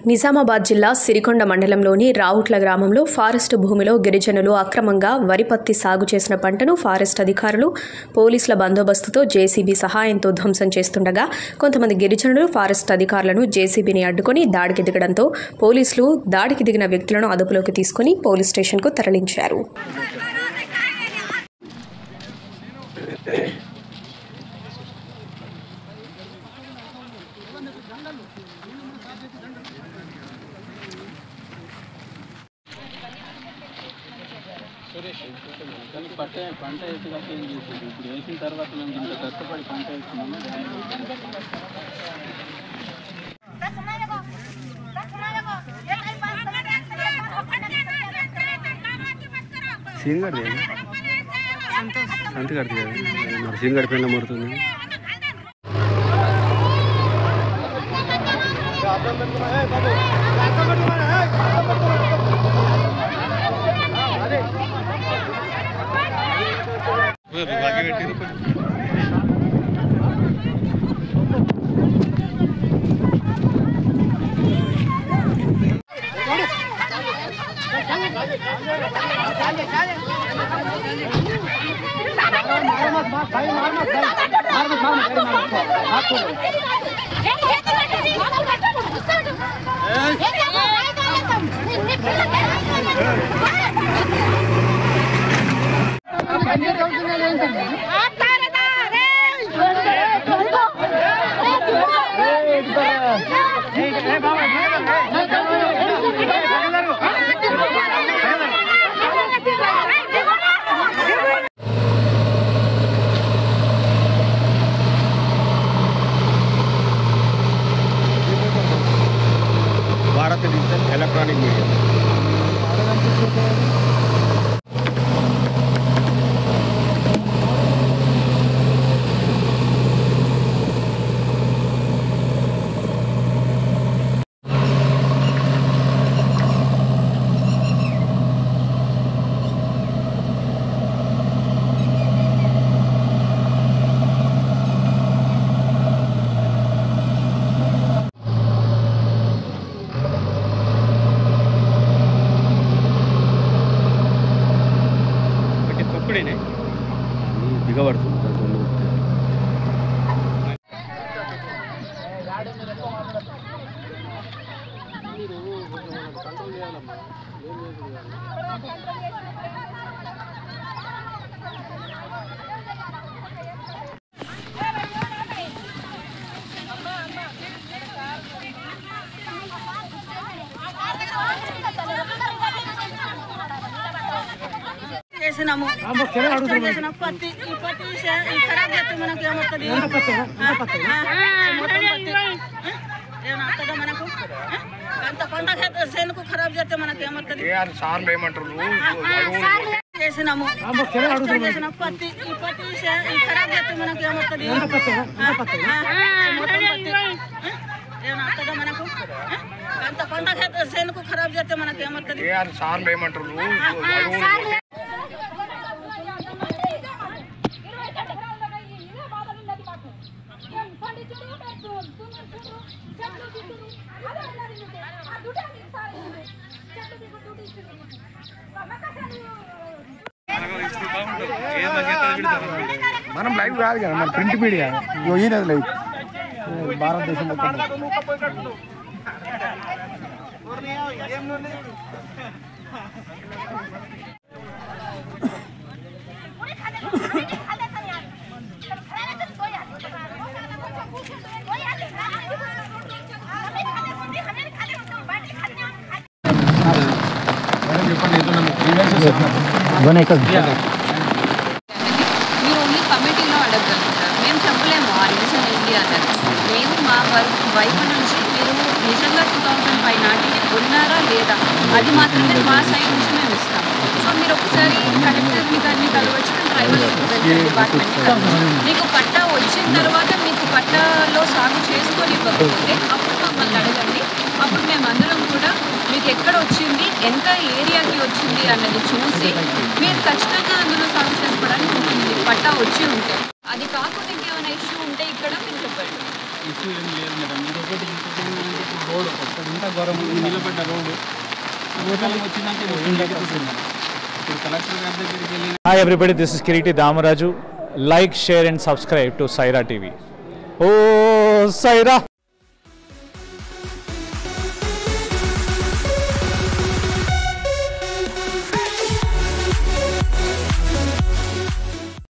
నిజామాబాద్ జిల్లా సిరికొండ మండలంలోని రావుట్ల గ్రామంలో ఫారెస్ట్ భూమిలో గిరిజనులు అక్రమంగా వరి పత్తి సాగు చేసిన పంటను ఫారెస్ట్ అధికారులు పోలీసుల బందోబస్తుతో జేసీబీ సహాయంతో ధ్వంసం చేస్తుండగా కొంతమంది గిరిజనులు ఫారెస్ట్ అధికారులను జేసీబీని అడ్డుకొని దాడికి దిగడంతో పోలీసులు దాడికి దిగిన వ్యక్తులను అదుపులోకి తీసుకుని పోలీస్ స్టేషన్కు తరలించారు. పంట వేసేదాకా ఏం చేసేది ఇప్పుడు వేసిన తర్వాత మేము ఇంత కష్టపడి పంట వేస్తున్నాము. సీన్ గడి సంత కడుతుంది కదా మరి సీన్ గడిపోయిన ముడుతుంది. భారత డిజిటల్ ఎలక్ట్రానిక్ మీడియా దిగబడుతుంది. పత్తి ఖరాబ్ చేస్తే మనకు ఏమవుతుంది? మనకు అంత పంట చేనుకు ఖరాబ్ చేస్తే మనకు ఏమవుతుంది? చేసినాము పత్తి ఖరాబ్ చేస్తే మనకు ఏమవుతుంది? మనకు అంత పంట చేనుకు ఖరాబ్ చేస్తే మనకు ఏమవుతుంది? మనం లైవ్ కాదు కదా, మన ప్రింట్ మీడియా ఈయనది లైవ్ భారతదేశం మొత్తం. మీరు ఓన్లీ కమిటీలో అడగగలుగుతారు, మేము చెప్పలేము ఆ రీజన్ ఏంటి అన్నది. మేము మా వైపు నుంచి మీరు నిజంగా 2005 నాటికి ఉన్నారా లేదా అది మాత్రమే మా సైడ్ నుంచి మేము ఇస్తాం. సో మీరు ఒకసారి కలెక్టర్ని గారిని కలవచ్చు, ట్రైబల్ వెల్ఫేర్ డిపార్ట్మెంట్ని. మీకు పట్టా వచ్చిన తర్వాత మీకు పట్టాలో సాగు చేసుకొని ఇవ్వకపోతే అప్పుడు మమ్మల్ని అడగండి. అప్పుడు మేము అందరం కూడా మీకు ఎక్కడ వచ్చింది, ఎంత ఏరియాకి వచ్చింది అన్నది చూసి మీరు ఖచ్చితంగా అందులో సాగు చేసుకోవడానికి ఉంటుంది. పట్టా వచ్చి ఉంటే అది కాకుండా ఇంకేమైనా ఇష్యూ ఉంటే ఇక్కడ మీరు చెప్పండి. ఏం లేదు మేడం. ఇంకొకటి రోడ్డు ఇంత ఘోరం నిలబడ్డ రోడ్డు వచ్చిందంటే ఇప్పుడు కలెక్టర్ గారి దగ్గరికి వెళ్ళి. Hi everybody, this is Kiriti Damaraju. Like, share and subscribe to Saira TV. Oh, Saira!